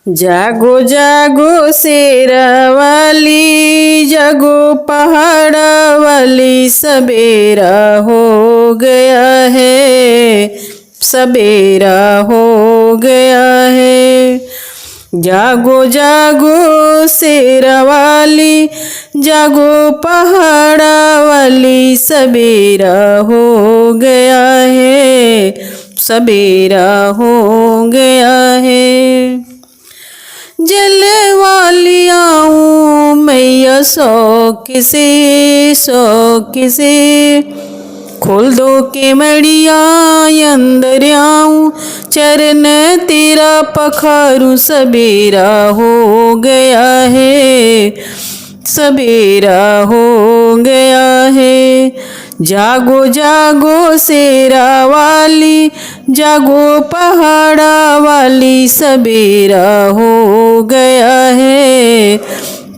जागो जागो शेरा वाली, जागो पहाड़ा वाली, सबेरा हो गया है, सबेरा हो गया है। जागो जागो शेरा वाली, जागो पहाड़ा वाली, सबेरा हो गया है, सबेरा हो गया है। जल वाली आऊं मैया शौक से, शौक से, खोल दो केवड़िया अंदर आऊं, चरण तेरा पखारूं, सबेरा हो गया है, सबेरा हो गया है। जागो जागो शेरा वाली, जागो पहाड़ा वाली, सबेरा हो गया है,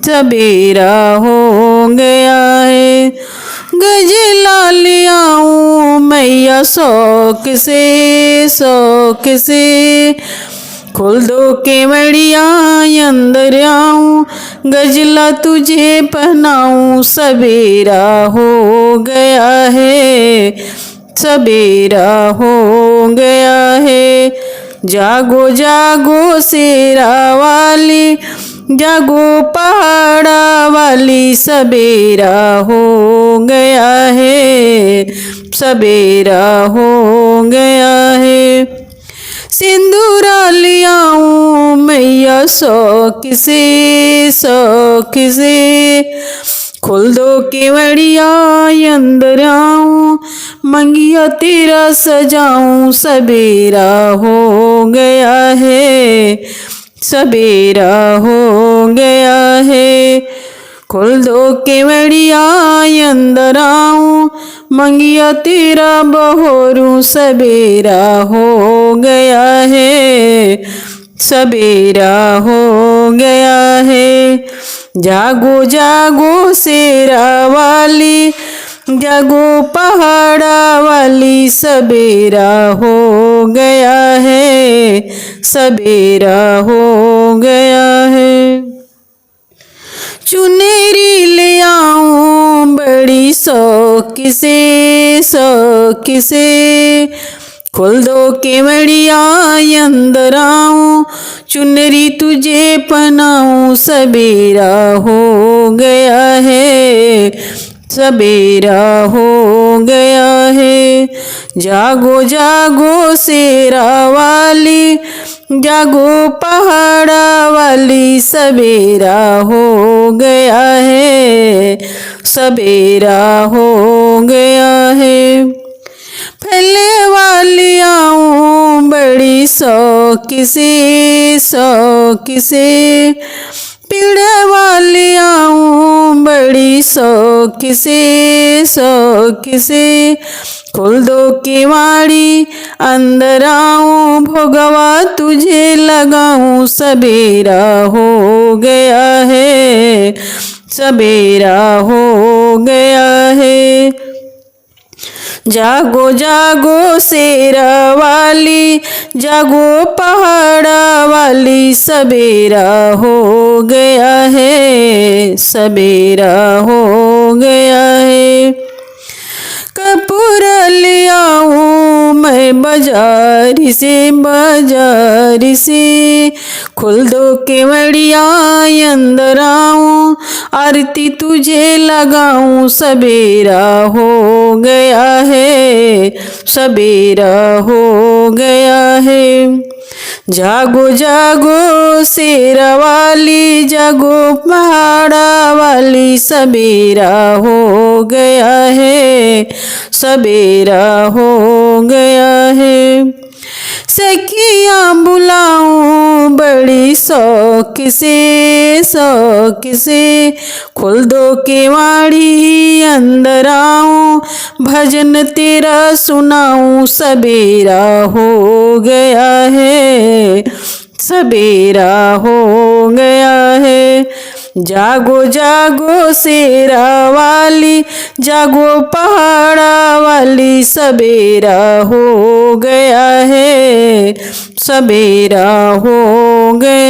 सबेरा हो गया है। गजला ले आऊं मैया शौक से, शौक से, खोल दो केवड़िया अंदर आऊं, गजला तुझे पहनाऊं, सबेरा हो गया है, सबेरा हो गया है। जागो जागो शेरा वाली, जागो पहाड़ा वाली, सबेरा हो गया है, सबेरा हो गया है। सिंदूरा ले आऊं मैया शौक से, शौक से, खोल दो केवड़िया अंदर आऊं, मंगिया तेरा सजाऊं, सबेरा हो गया है, सबेरा हो गया है। खोल दो केवड़िया अंदर आऊं, मंगिया तेरा बहोरूं, सबेरा हो गया है, सबेरा हो गया है। जागो जागो शेरा वाली, जागो पहाड़ा वाली, सबेरा हो गया है, सबेरा हो गया है। चुनरी ले आऊं बड़ी शौक से, शौक से, खोल दो केवड़िया अंदर आऊं, चुनरी तुझे पहनाऊं, सबेरा हो गया है, सबेरा हो गया है। जागो जागो शेरा वाली, जागो पहाड़ा वाली, सबेरा हो गया है, सबेरा हो गया है। फैले वाली आऊं बड़ी शौक से, शौक से, पीड़े वाली आऊं बड़ी शौक से, शौक से, खोल दो केवाड़ी अंदर आऊं, भोगवा तुझे लगाऊं, सबेरा हो गया है, सबेरा हो गया है। जागो जागो शेरा वाली, जागो पहाड़ा वाली, सबेरा हो गया है, सबेरा हो गया है। कपूर ले आऊं मैं बाजार से, बाजार से, खोल दो केवड़िया अंदर आऊं, आरती तुझे लगाऊं, सबेरा हो गया है, सबेरा हो गया है। जागो जागो शेरा वाली, जागो पहाड़ा वाली, सबेरा हो गया है, सबेरा हो गया है। सखियाँ बुलाऊं बड़ी शौक से, शौक से, खोल दो केवाड़ी अंदर आऊं, भजन तेरा सुनाऊं, सबेरा हो गया है, सबेरा हो गया है। जागो जागो शेरा वाली, जागो पहाड़ा वाली, सबेरा हो गया है, सबेरा हो गया।